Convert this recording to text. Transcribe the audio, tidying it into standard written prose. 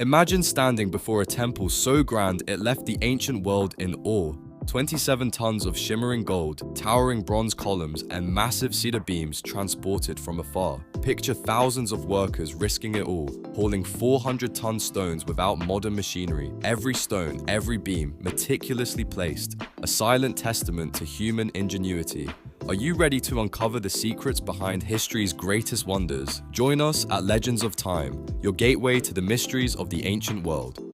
Imagine standing before a temple so grand it left the ancient world in awe. 27 tons of shimmering gold, towering bronze columns, and massive cedar beams transported from afar. Picture thousands of workers risking it all, hauling 400-ton stones without modern machinery. Every stone, every beam, meticulously placed, a silent testament to human ingenuity. Are you ready to uncover the secrets behind history's greatest wonders? Join us at Legends of Time, your gateway to the mysteries of the ancient world.